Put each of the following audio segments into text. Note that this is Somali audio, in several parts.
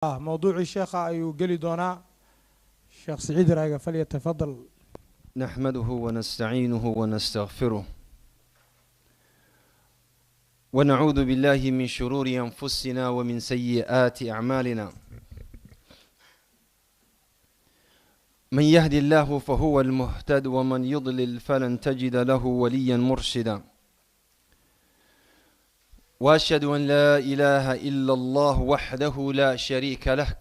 موضوع الشيخ أيو قلي دونا الشيخ سعيد رايقة فليتفضل. نحمده ونستعينه ونستغفره ونعوذ بالله من شرور أنفسنا ومن سيئات أعمالنا. من يهد الله فهو المهتد ومن يضلل فلن تجد له وليا مرشدا. وأشهد أن لا إله إلا الله وحده لا شريك له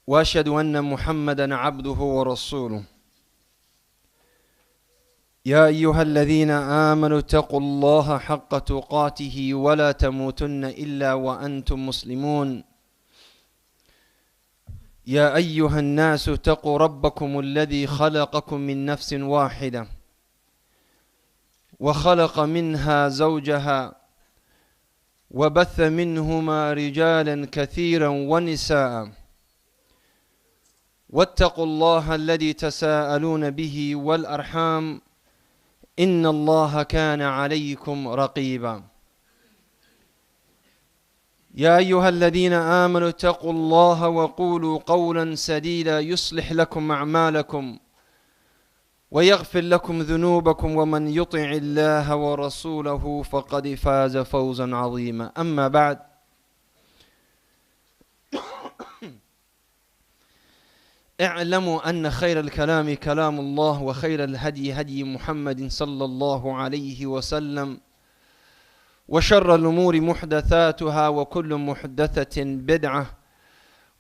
وأشهد أن محمدا عبده ورسوله. يا أيها الذين آمنوا اتقوا الله حق تقاته ولا تموتن إلا وأنتم مسلمون. يا أيها الناس اتقوا ربكم الذي خلقكم من نفس واحدة وخلق منها زوجها وبث منهما رجالا كثيرا ونساء. واتقوا الله الذي تساءلون به والأرحام إن الله كان عليكم رقيبا. يا أيها الذين آمنوا اتقوا الله وقولوا قولا سديدا يصلح لكم أعمالكم ويغفر لكم ذنوبكم ومن يطع الله ورسوله فقد فاز فوزا عظيما. أما بعد، اعلموا أن خير الكلام كلام الله وخير الهدي هدي محمد صلى الله عليه وسلم وشر الأمور محدثاتها وكل محدثة بدعة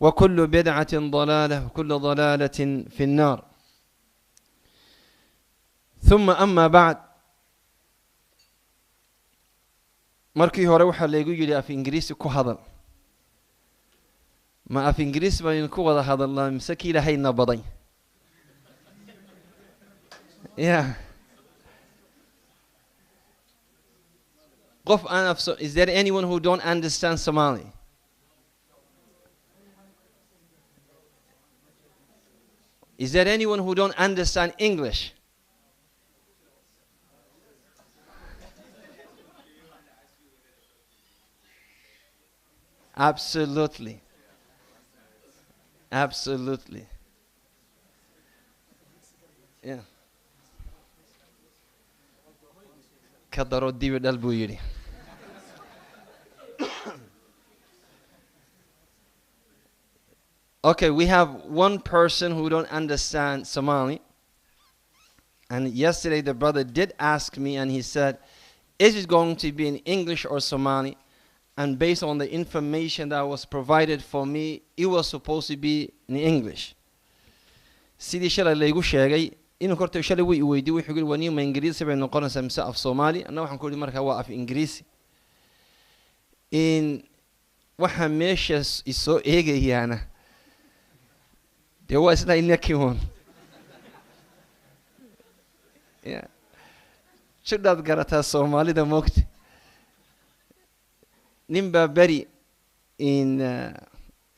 وكل بدعة ضلالة وكل ضلالة في النار. ثم أما بعد، markii hore waxaa laygu yidhi af ingiriisi ku hadal. ma af ingiriis baynu ku wada hadalnaa mise kii ilahayna baday? Yeah. qof aan af is there anyone who don't understand Somali? Is there anyone who don't understand English? Absolutely. Absolutely. Yeah. Kadaro dibi dal buu yidhi. Okay, we have one person who don't understand Somali. And yesterday the brother did ask me and he said, is it going to be in English or Somali? And based on the information that was provided for me, it was supposed to be in English. sidii shalay laygu sheegay inuu kortay shalay way weydiiyay wuxuu yiri wani ma Ingiriisi bay noqonaysaa mise af Soomaali? Anna waxaan ku yiri markaa waa af Ingiriisi. in waxa meeshaas isoo eegayaana dee waa isna inakion. Yeah. Shadaad garataa Soomaalida moogta. ninbaa beri in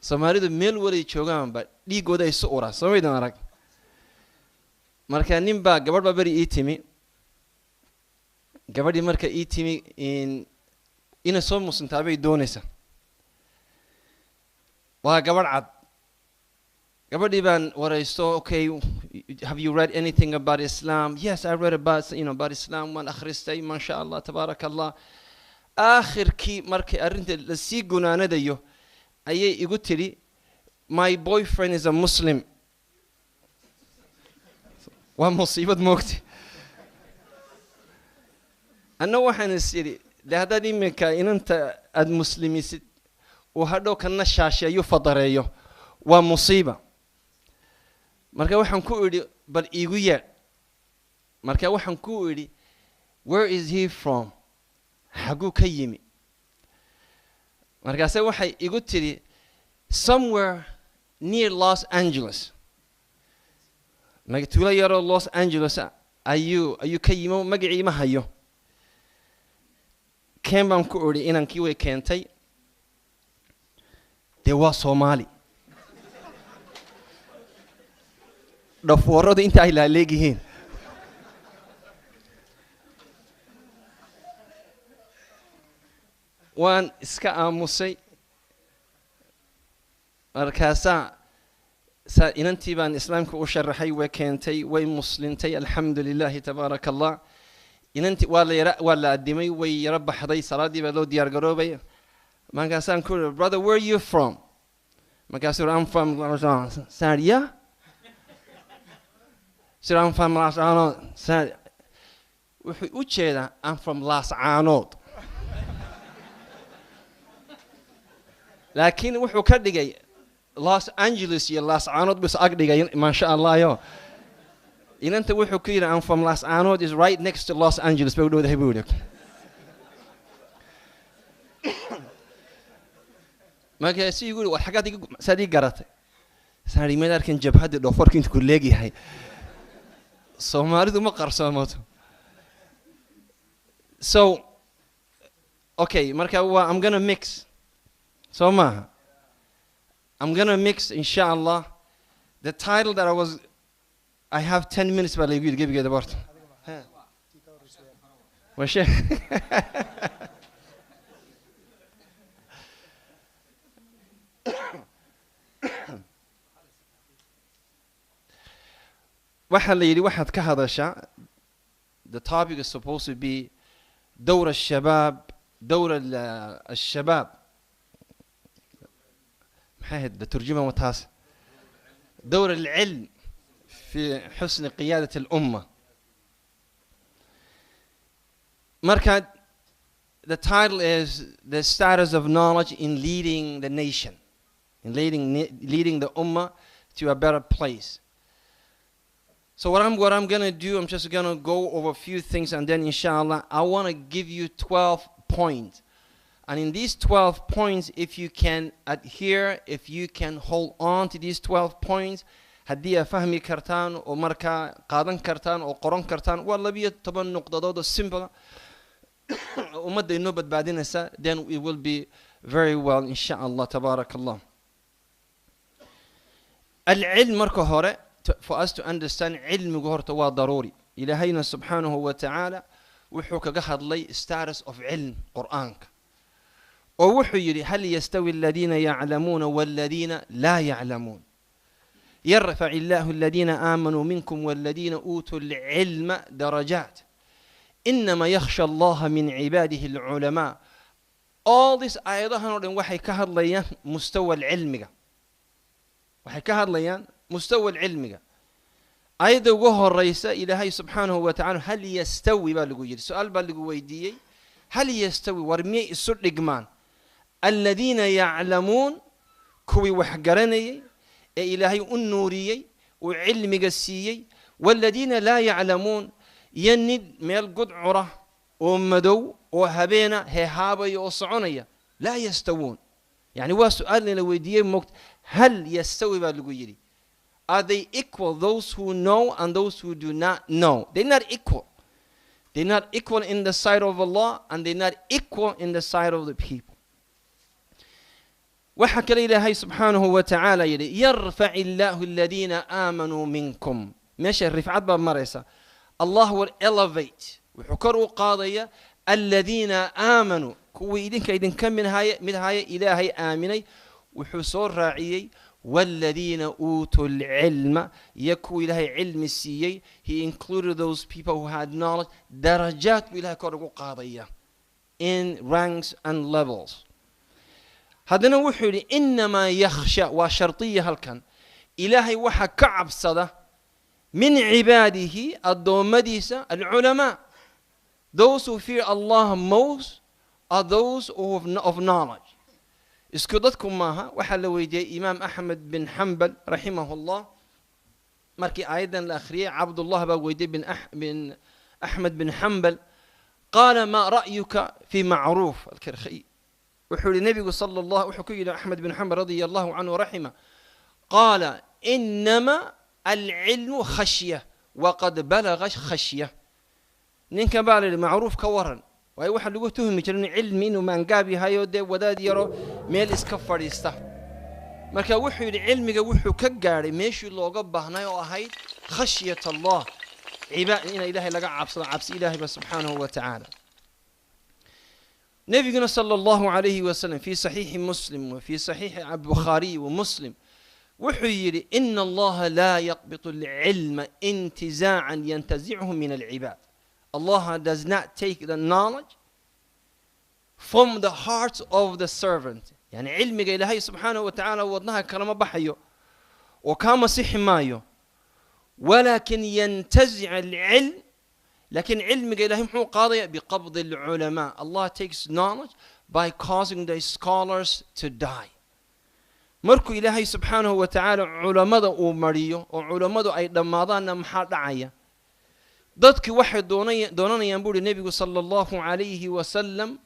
Soomaalidu meel wali joogaanba dhiigooda ay soo uraa Soomaalidan arag. marka ninbaa gabadh baa beri ii timi. gabadhii marka ii timi ina soo muslimtaa bay doonaysaa. waa gabadh cad. gabadhii baan waraysto, okay, have you read anything about Islam? Yes, I read about about Islam. waan akhristay, masha Allah, tabarakallah. آخركي markay arrinta la sii gunaanadayo ayay igu tiri, my boyfriend is a Muslim. waa musiibad moogti. anna waxaan isiri haddaad iminka inanta aad muslimisid oo hadhow kana shaasheeyo fadareeyo waa musiiba. marka waxaan ku idhi bal iigu yeedh. marka waxaan ku idhi, where is he from? xaguu ka yimi? markaase waxay igu tiri, somewhere near Los Angeles. magtuulo yaroo Los Angeles ayuu ka yimi, magacii ma hayo. keen baan ku idhi inankii way keentay. dee waa Soomaali. dhafooradu inta ay laaleegyihiin. waan iska aamusay. markaasaa inantii baan islaamka u sharaxay way keentay way muslintay alxamdulilaahi tabaaraka allah inantii waa la addimay way yara baxday salaadii baa loo diyaar garoobay markaasaan ku iri brother where are you from markaasuu I'm from Saria so I'm from Laascaanood wuxuu u jeedaa I'm from Laascaanood laakiin wuxuu ka dhigay Los Angeles iyo Laascaanood bus ag dhigay ma sha Allah yo inanta wuxuu ku yiri I'm from Laascaanood is right next to Los Angeles buu dhawdahay buu yiri markaasuu yiri wax xagad sadii garatay saari ma arkin jabhada dhofarka inta ku leeyahay Soomaalidu ma qarsoomato so okay marka I'm going to mix so I'm going to mix inshallah the title that I have 10 minutes but I will give you the word وش واحد ليلي واحد كهذا the topic is supposed to be دور الشباب دور الشباب محاهد بترجمة متاسة دور العلم في حسن قيادة الأمة مركز the title is the status of knowledge in leading the nation in leading the Ummah to a better place. So what I'm going to do, I'm just going to go over a few things and then inshallah I want to give you 12 points. And in these 12 points, if you can adhere, if you can hold on to these 12 points, هدية فهمي كرتان أو مركا قادن كرتان أو قرن كرتان والله بيه طبعا نقطة ضد simple ومدة النوبة بعدين هسا then it will be very well إن شاء الله تبارك الله. العلم مركو هوري for us to understand علم جهرته وضروري إلهينا سبحانه وتعالى وحوك جهد لي status of علم قرآنك ووحي يري هل يستوي الذين يعلمون والذين لا يعلمون يرفع الله الذين آمنوا منكم والذين أوتوا العلم درجات إنما يخشى الله من عباده العلماء. All this أيضا وحي كهد ليان مستوى العلم وحي كهد ليان مستوى العلم أيضا وهو الرئيس إلهي سبحانه وتعالى هل يستوي بالغو يري سؤال بالغو ويديي هل يستوي ورمي السر لقمان الذين يعلمون كوي وحقرني إلهي النوري وعلم قسيي والذين لا يعلمون يند ميل قدعرة ومدو وهبينا هابي وصعونية لا يستوون. يعني هو سؤال لو ويديي هل يستوي بالغو يري Are they equal, those who know and those who do not know? They're not equal. They're not equal in the sight of Allah and they're not equal in the sight of the people. وحكى إلهي سبحانه وتعالى يرفع الله الذين آمنوا منكم. ماشي الرفعات باب مريسة. Allah will elevate. وحكروا قاضية الذين آمنوا. كوي إذن كيدن كم من هاي إلهي آمني وحصور راعيي والذين أوتوا العلم يكو إلهي علم السيي. He included those people who had knowledge. درجات بإلهي كرقوا قاضية in ranks and levels. هذا وحولي إنما يخشى وشرطية هل إلهي وحا كعب صدا من عباده الدومديسة العلماء. Those who fear Allah most are those of knowledge. اسكدتكم معها وحل ويدي إمام أحمد بن حنبل رحمه الله مركي أيضا الأخرية عبد الله بويدي بن أحمد بن حنبل قال ما رأيك في معروف الكرخي وحول النبي صلى الله وحكي إلى أحمد بن حنبل رضي الله عنه ورحمه قال إنما العلم خشية وقد بلغ خشية. نينك بالي المعروف كورن واي واحد لو تهمي جرن علمي انه ما نقابي هايو دي وداد يرو ميل اسكفريستا marka wuxuu yiri cilmiga wuxuu ka gaaray meeshii looga baahnay oo ahayd khashiyat Allah cibaad in ilaahay laga cabsado cabsi ilaahay subhanahu wa ta'ala. نبينا صلى الله عليه وسلم في صحيح مسلم وفي صحيح البخاري ومسلم وحيري إن الله لا يقبض العلم انتزاعا ينتزعه من العباد. Allah does not take the knowledge from the hearts of the servant. يعني علمك إلهي سبحانه وتعالى وضنها كلمة بحيو وكما صح مايو ولكن ينتزع العلم لكن علمك إلهي محو قاضي بقبض العلماء. Allah takes knowledge by causing the scholars to die. markuu ilaahay subxaanahu wa tacaala culamada uu mariyo oo culamadu ay dhammaadaanna maxaa dhacaya dadkii waxay doonanayaan buuri nebigu sala allahu calayhi wasalam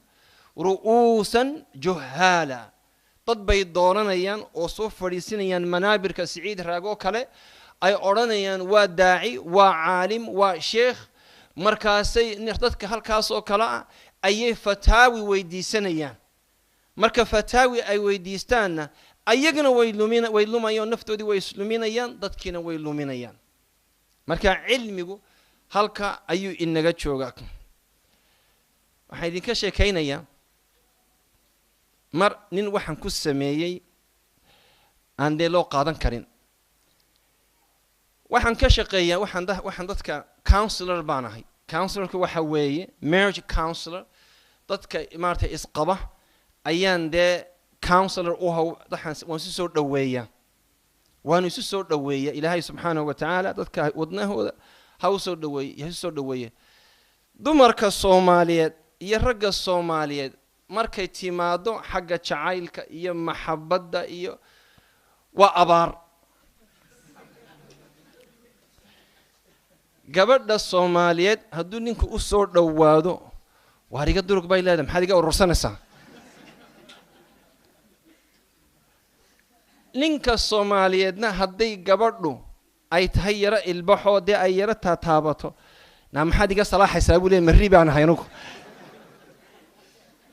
ru'uusan juhaala dad bay doonanayaan oo soo fadhiisinayaan manaabirka siciid raagoo kale ay odhanayaan waa daaci waa caalim waa sheekh markaasay dadka halkaas oo kale ah ayay fataawi weydiisanayaan marka fataawi ay weydiistaanna ayagana way lumayaan naftoodii way isluminayaan dadkiina way luminayaan marka cilmigu halka ayuu inaga joogaa waxaan idinka sheekaynayaa mar nin waxaan ku sameeyey aan dee loo qaadan karin waxaan ka shaqeeyaa waxaan dadka counselor baan ahay counselorka waxa weeye marriage counselor dadka maartay isqaba ayaan dee counselor waan isu soo dhaweeyaa waan isu soo dhaweeyaa ilaahay subxaanahu wa tacaala dadka wadnahooda ha u soo dhaweeye dumarka Soomaaliyeed iyo ragga Soomaaliyeed markay timaado xagga jacaylka iyo maxabada iyo waa abaar gabadha Soomaaliyeed hadduu ninku u soo dhawaado waariga durug bay leedahay maxaad iga urursanaysaa ninka Soomaaliyeedna hadday gabadhu ay tahay yara ilbaxoo dee ay yara taataabato na maxaad iga salaaxaysaa buu leeyahay marri baan ahay anigu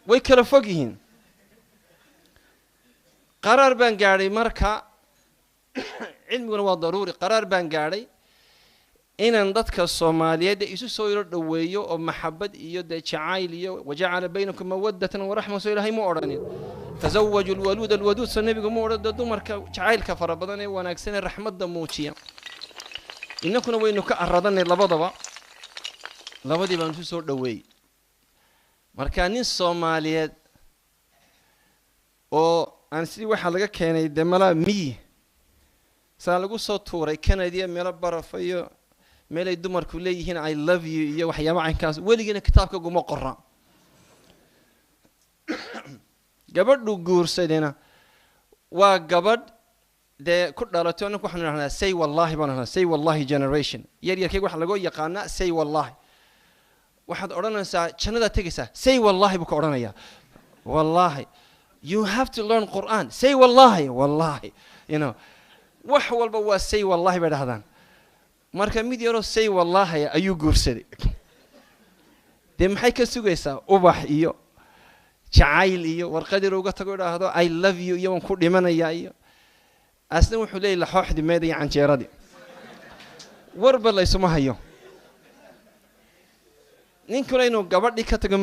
way kala fog yihiin qaraar baan gaadhay marka cilmiguna waa daruuri qaraar baan gaadhay inaan dadka Soomaaliyeed isu soo yaro dhaweeyo oo maxabad iyo jacayl iyo waja'ala baynakum mawaddatan wa rahmatan soo ilaahay ma oranin tazawwaju alwalud alwadud sanabiga ma orada dumarka jacaylka farabadan ee wanaagsan ee raxmadda muujiya inakuna waynu ka aradanay labadii baan isu soo dhaweey marka nin Soomaaliyeed oo aan si waxa laga keenay demala saa lagu soo tuuray Canada meel barafayo meel ay dumarku leeyihiin I love you iyo waxyaabo caynkaas weligeena kitaabka guma qorra gabadhu guursadena waa gabadh de ku dhalato anagu waxaan rahnaa say wallahi baan say wallahi generation yarkay wax lagu yaqaana say wallahi waxaad oranaysaa jannada tagaysaa say wallahi buu ka oranayaa wallahi you have to learn Quran say wallahi you know wax walba waa say wallahi bay dhahdaan marka mid yaro say wallahi ayuu guursaday de maxay ka sugaysaa ubax iyo jacayl iyo warqadir uga tago dhaahdo I love you iyo waan ku dhimanayaa iyo asna wuxuu leeyahay laxooxdi meeday canjeeradi warba la isuma hayo ninkuna inuu gabadhi ka tago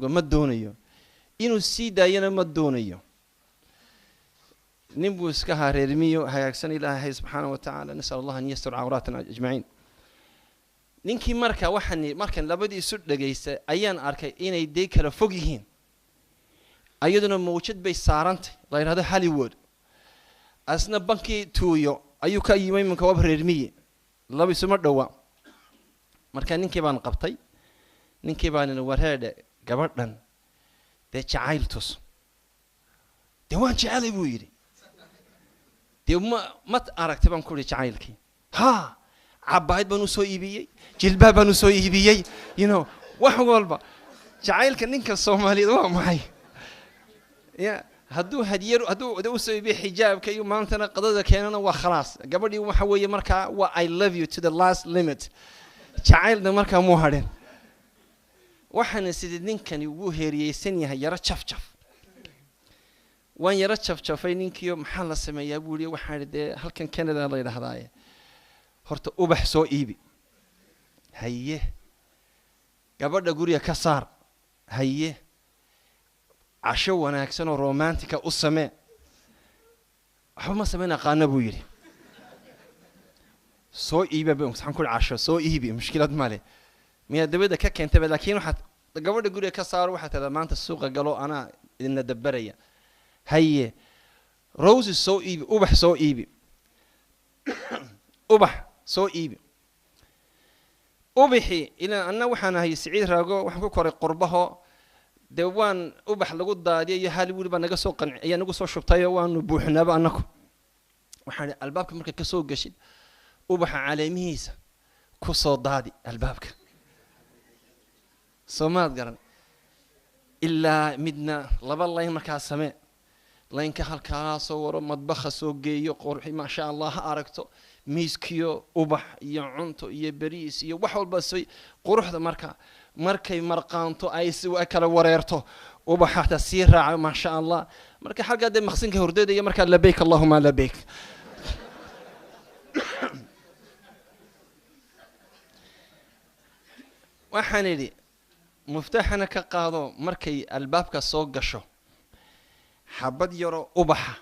ma doonayo inuu sii daayana ma doonayo نبو اسكها ريرميو هيكسن إلهي سبحانه وتعالى نسأل الله أن يستر عوراتنا أجمعين نينكي مركا لبدي سود دغيسه أيان أركي إن يدي كلا فوقيهين أيضا موجود بي سارنت غير هذا هوليوود أسنا بنكي تويو أيوكا يمين من كواب ريرمية الله بيسمر دوا مركا نينكي بان قبطي نينكي بان الورهاد قبطن ده شعيلتوس ده وان شعيلي بويري دي ما أركت بان كوري شعيلكي ها عبايد بانو سو إيبيي جلباب بانو سو إيبيي you know وحو قلبا شعيلك نينكا الصومالي دوا معي يا هدو هديرو هدو سو إيبي حجاب كيو مانتنا قضاء كينانا وخلاص قبل يوم حوية مركا و I love you to the last limit شعيل ده مركا مو هارين وحنا سيدين كان يوو هيري سنيها يرى شف وان يرى شفين نينكيو محل السماء يقولي وحارد هل كان كندا الله يرحمه horta ubax soo iibi haye gabadha guriga ka saar haye casho wanaagsan oo romantic u samee waxba ma sameyn aqaana buu yiri soo iiba waxaan ku casho soo iibi mushkilad ma leh miya dabada ka keentay laakiin waxa gabadha guriga ka saar waxa tada maanta suuqa galo ana idin dabaraya haye rose soo iibi ubax soo iibi ubax soo iibi ubaxi ila anna waxaan ahay Saciid Raago waxaan ku koray qurbaho deewaan ubax lagu daadiyo hal waliba naga soo qanciyay nagu soo shubtay waan buuxnaba annaku waxaan albaabka marka ka soo gashid ubaxa caleemihiisa ku soo daadi albaabka Soomaad garan illa midna laba line marka samee line ka halka soo waro madbaxa soo geeyo qurxi ma sha Allah aragto miiskiyo ubax iyo cunto iyo bariis iyo wax walba soo quruxda markay marqaanto ay si kala wareerto ubaxa ta si raaco ma sha Allah marka halka de maqsinka hordada iyo marka labayk Allahumma labayk waxaan idhi muftaxana ka qaado markay albaabka soo gasho xabad yaro ubaxa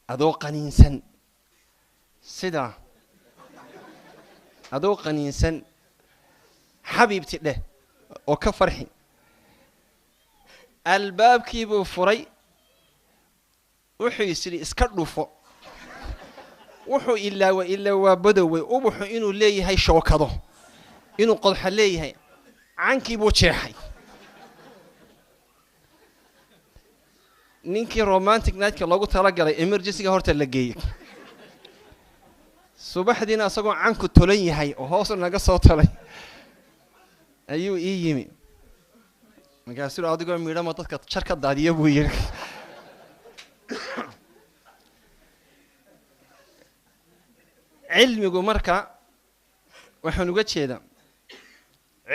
adoo qaniinsan sida adoo qaniinsan xabiibti dheh oo ka farxi albaabkii buu furay wuxuu isiri iska dhufo wuxuu ilaa waa badaway ubaxu inuu leeyahay shookado inuu qodxa leeyahay cankii buu jeexay ninkii romantic night-ka loogu tala galay emergency-ga horta la geeyay subaxdiina asagoo canku tolan yahay oo hoos naga soo talay ayuu ii yimi markaasuu adigoo miidhama dadka jar ka daadiya buu yiri cilmigu marka waxaan uga jeedaa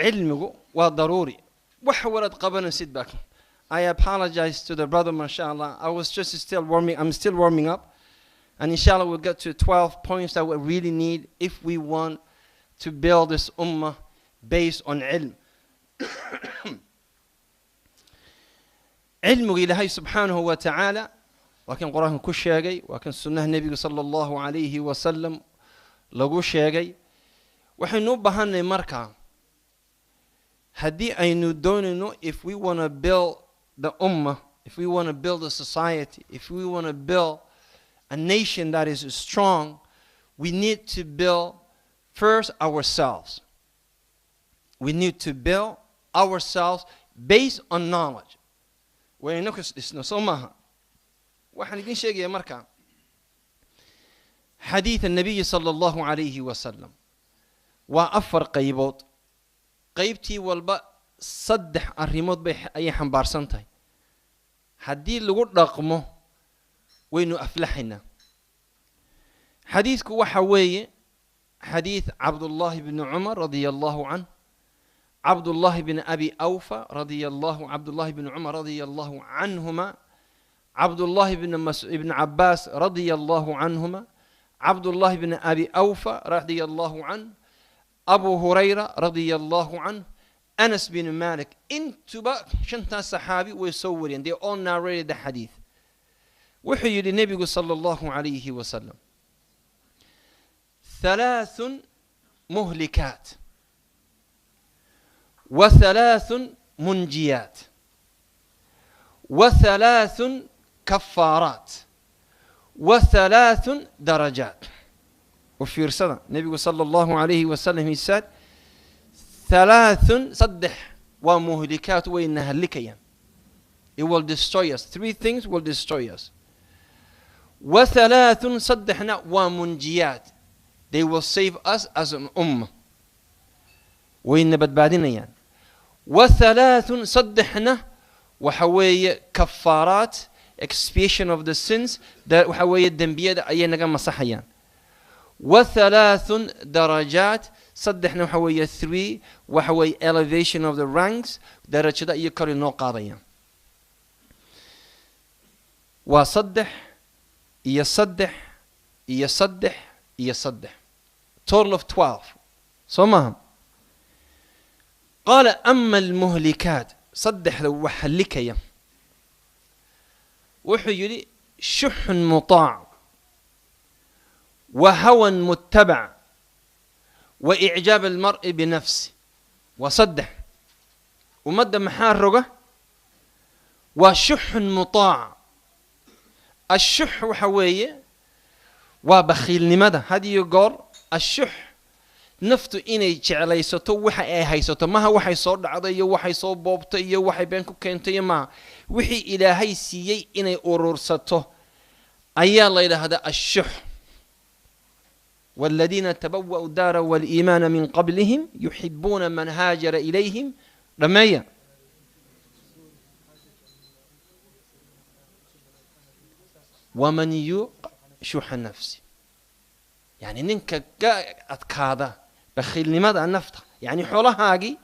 cilmigu waa daruuri wax walad qabanaysid baa I apologize to the brother, mashallah. I was just I'm still warming up. And inshallah we'll get to 12 points that we really need if we want to build this ummah based on ilm. علم إلهي سبحانه وتعالى وكان قرآن كشيء وكان سنة النبي صلى الله عليه وسلم لغو شيء وحين نبهن مركا هدي أي don't know if we want to build the ummah, if we want to build a society, if we want to build a nation that is strong, we need to build first ourselves. We need to build ourselves based on knowledge. وينكس نسمعها وحنيجي شيء يا مركا حديث النبي صلى الله عليه وسلم وأفر قيبوت قيبتي والباء صدح الريموت بح أي حنبار سنتي حديث لقول رقمه وينو أفلحنا حديثك وحوي حديث عبد الله بن عمر رضي الله عنه عبد الله بن أبي أوفى عبد الله بن عمر رضي الله عنهما عبد الله بن عباس رضي الله عنهما عبد الله بن أبي أوفى رضي الله عنه أبو هريرة رضي الله عنه أنس بن مالك انتبه شنتا صحابي ويصورين they all narrated the hadith وحي للنبي صلى الله عليه وسلم 3 مهلكات و3 منجيات و3 كفارات و3 درجات وفي رسالة النبي صلى الله عليه وسلم he said 3 صدح ومهلكات وإنها لكيا it will destroy us 3 things will destroy us و3 صدحنا ومنجيات they will save us as an ummah وإن بدبادنا يعني و3 صدحنا وحوي كفارات expiation of the sins that وحوي الذنبية أينا كما صحيان و3 درجات صدحنا وحوي 3 وحوي elevation of the ranks درجة دا يكرر نوقاضيا وصدح يصدح total of 12 صمهم قال أما المهلكات صدح لو وحلكيا وحيلي شح مطاع وهوى متبع وإعجاب المرء بنفسه وصدح ومد محارقة وشح مطاع. الشح وحوية وبخيل لماذا هذه يقول الشح naftu inay jeclaysato waxa ay haysato maha waxay soo dhacday waxay soo boobtay iyo waxay been ku keentay ma wixii ilaahay siiyay inay urursato ayaa la yiraahdaa ash-shuh. والذين تبوأوا الدار والإيمان من قبلهم يحبون من هاجر إليهم رمية ومن يوق شح النفس يعني ننك أتكاذا بخيل لماذا النفط يعني حولها هاجي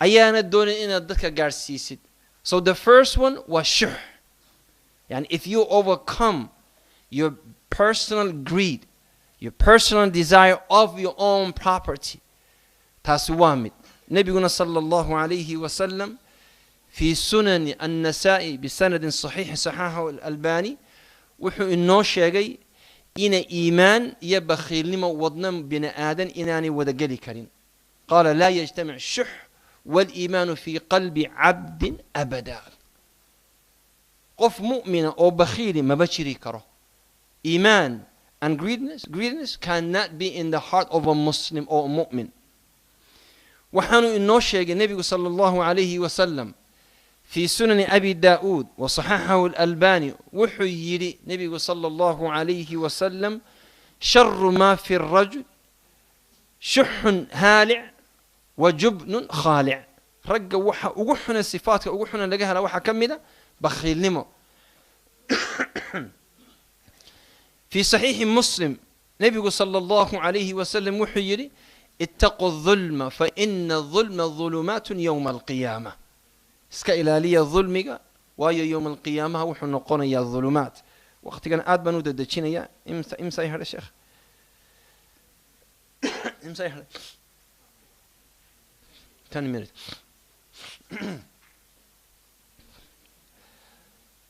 أيانا الدون إن الدكا قارسيسد. So the first one was shuh. يعني if you overcome your personal greed, your personal desire of your own property, تاسوامد. نبينا صلى الله عليه وسلم في سنن النسائي بسند صحيح صححه الألباني وحو إنه شيء إن إيمان يبخيل لما وضنا بن آدم إناني ودقلي كريم. قال لا يجتمع الشح والإيمان في قلب عبد أبدا. قف مؤمن أو بخيل ما بشري كره. إيمان and greediness cannot be in the heart of a Muslim or a mu'min. وحانو إنه شيء النبي صلى الله عليه وسلم في سنن أبي داود وصححه الألباني وحيري نبي صلى الله عليه وسلم شر ما في الرجل شح هالع وجبن خالع. رجع وحنا الصفات وحنا لقاها لوحة كمدة بخيل نمو. في صحيح مسلم نبي صلى الله عليه وسلم وحيري اتقوا الظلم فإن الظلم ظلمات يوم القيامة. اسكا إلالية ظلمك ويا يوم القيامة وحنا نقول يا الظلمات. وقت كان آد بنود الدشين يا إمسا يا شيخ إمسا يا 10 minutes.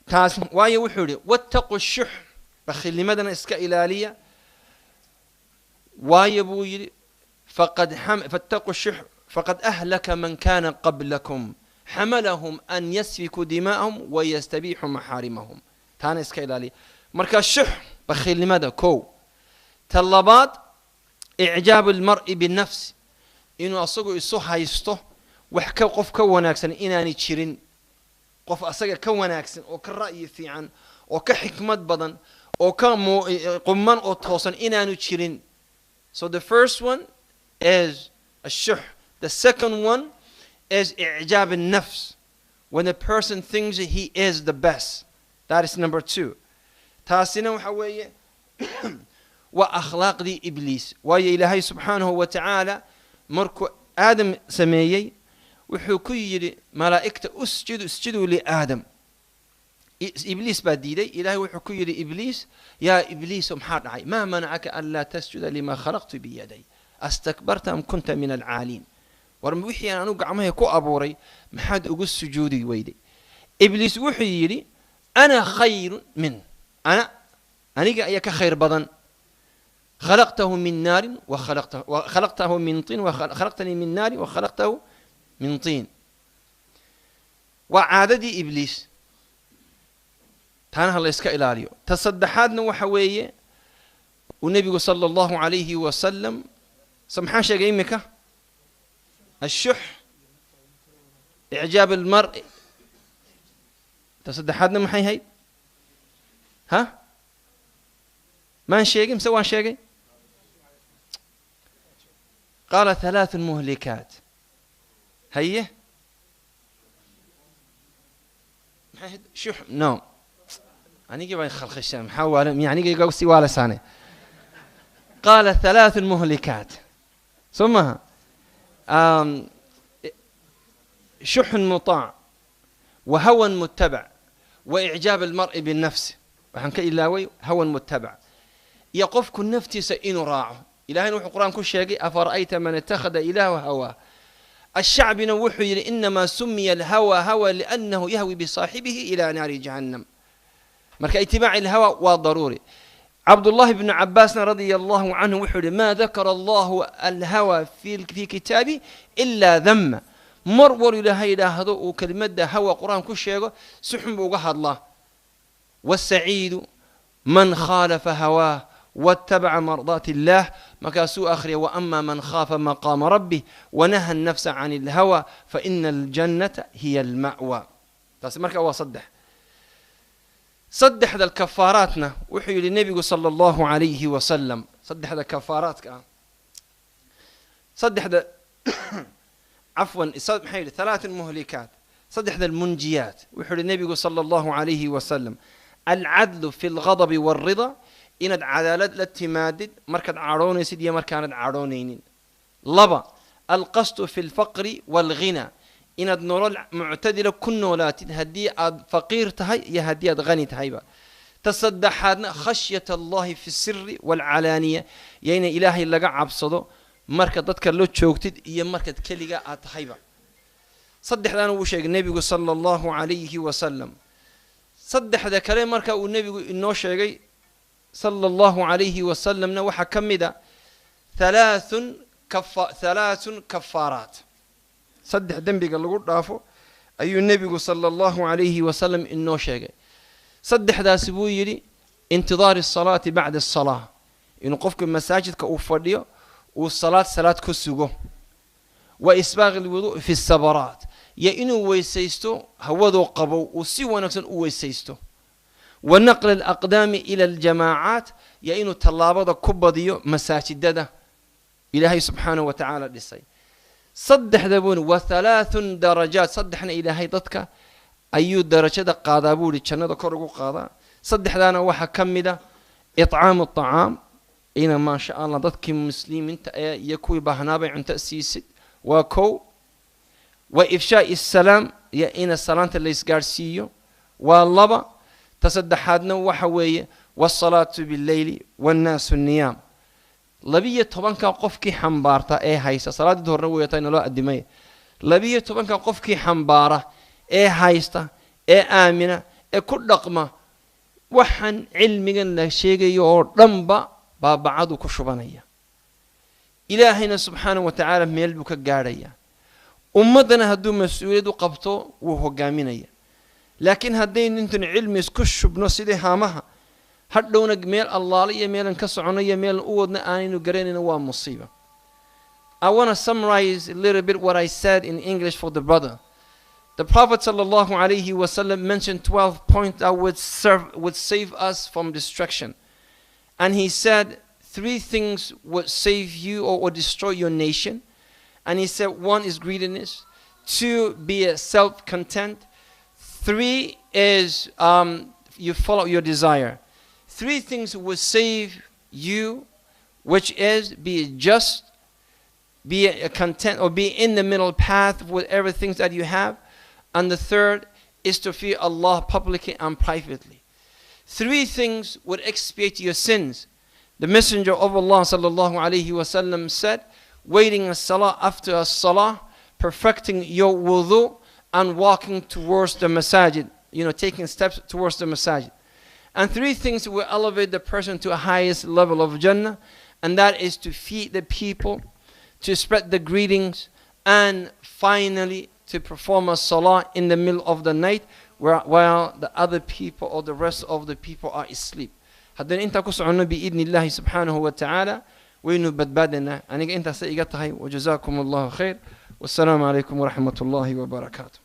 تاس ويا وحوري واتقوا الشح بخيل لماذا اسكا إلالية ويا بويري فاتقوا الشح فقد أهلك من كان قبلكم حملهم أن يسفكوا دماءهم ويستبيحوا محارمهم. تانا اسكا إلالية مركز الشح بخيل لماذا كو طلبات إعجاب المرء بالنفس إنه أصدقوا يسوها يسطه وحكا قف كوناكسن إناني تشيرين قف أصدقوا كوناكسن وكالرأي في عن وكحكمة بدن وكقمان أو توصن إناني تشيرين. So the first one is الشح. The second one is إعجاب النفس when a person thinks he is the best. That is number 2. تاسنا وحوية وأخلاق دي إبليس ويا إلهي سبحانه وتعالى مركو آدم سميي وحكي ملائكة اسجدوا لآدم. إبليس بديدي إلهي وحكي لإبليس يا إبليس محار عي ما منعك ألا تسجد لما خلقت بيدي أستكبرت أم كنت من العالين. ورموحي أنا نوقع ما يكو أبوري محاد أقول سجودي ويدي. إبليس وحي لي أنا خير من أنا يك خير بدن خلقته من نار وخلقته من طين وخلقتني من نار وخلقته من طين. وعاددي إبليس تانا الله يسكا إلاليو تصدحاتنا وحوية والنبي صلى الله عليه وسلم سمحان شاقيمك الشح إعجاب المرء تصدحاتنا محي هاي ها ما نشيقي مسوان شيقي قال 3 مهلكات هيه شح نو أنا جيبان خلق الشام حاول يعني جيجو سوالة سنة. قال 3 مهلكات ثم شح مطاع وهوى متبع وإعجاب المرء بالنفس وحنك إلاوي هوى متبع يقف كل نفتي سئين راعه. إلهي نوح القرآن كل شيء أفرأيت من اتخذ إله هواه الشعب نوحي إنما سمي الهوى هوى لأنه يهوي بصاحبه إلى نار جهنم. مركا اتباع الهوى وضروري. عبد الله بن عباس رضي الله عنه وحده ما ذكر الله الهوى في كتابه إلا ذم مرور إلى هيدا هذا وكلمة هوى قرآن كل شيء سحب وجه الله. والسعيد من خالف هواه واتبع مرضات الله مكاسو آخر. وأما من خاف مقام ربه ونهى النفس عن الهوى فإن الجنة هي المأوى. تسمعك صدح ذا الكفاراتنا وحي للنبي صلى الله عليه وسلم. صدح ذا كفارات صدح ذا عفوا ثلاث مهلكات. صدح ذا المنجيات وحي للنبي صلى الله عليه وسلم. العدل في الغضب والرضا إن العدالة لتمادد مركز عارون سيدي مركان عارونين. لبا القسط في الفقر والغنى إن النور معتدلة كن ولات هدي فقير تهي يا هدي غني تهيبا. تصدحنا خشية الله في السر والعلانية يعني إلهي لقى عبصده مركز تذكر لو تشوكتد يا مركز كلجا تهيبا. صدح لنا وشيء النبي صلى الله عليه وسلم. صدح ذا كلام مركز والنبي إنه شيء صلى الله عليه وسلم نوح كمدا ثلاث كفارات. صدح ذنبي قال له رافو أي النبي صلى الله عليه وسلم إنه شيء. صدح ذا سبويري انتظار الصلاة بعد الصلاة إنه قفك المساجد كأوفرديو والصلاة صلاة كسوجو وإسباغ الوضوء في السبرات يا إنه ويسيستو هو ذو قبو وسوى نفسه ويسيستو ونقل الأقدام إلى الجماعات يا إنه طلابة كبديو مساجد ده إلهي سبحانه وتعالى لسي. صدح ذبون وثلاث درجات. صدحنا إلهي ضدك أي درجة قادابولي كنا كرجو قادا. صدح لنا وح كمدا إطعام الطعام إن ما شاء الله ضدك مسلم أنت يكوي بهنابي عن تأسيس وكو وإفشاء السلام يا إن السلام اللي يسقارسيو والله تصدحنا وحوية والصلاة بالليل والناس النيام. لبيه طبعا كان قفكي حنبارتا هايستا صلاة الظهر ويتين لا الدمية. لبيه طبعا كان قفكي حنبارة هايستا آمنة كل رقمة وحن علمي لا شيء يور رمبا بعضو كشبانية. إلهنا سبحانه وتعالى ميلبك الجارية. أمتنا هدو مسؤولية قبطو وهو قامينية. لكن هدين انتن علمي سكش بنصيدي هامها هدونا جميل الله لي ميل انكسرنا ميل أودنا آنين وجرينا نوام مصيبة. I want to summarize a little bit what I said in English for the brother. The Prophet sallallahu alaihi wasallam mentioned 12 points that would save us from destruction, and he said 3 things would save you or would destroy your nation. And he said 1 is greediness, 2 be self-content, 3 is you follow your desire. 3 things will save you, which is be just, be content, or be in the middle path with everything that you have. And the 3rd is to fear Allah publicly and privately. 3 things would expiate your sins. The Messenger of Allah sallallahu alaihi wasallam said, waiting a salah after a salah, perfecting your wudu, and walking towards the masajid, taking steps towards the masajid. And 3 things will elevate the person to a highest level of Jannah, and that is to feed the people, to spread the greetings, and finally to perform a salah in the middle of the night while the other people or the rest of the people are asleep. Haddan inta ku socono biidnillahi subhanahu wa ta'ala waynu badbaadana aniga inta sa iga tahay wa jazakumullahu khair wassalamu alaykum wa rahmatullahi wa barakatuh.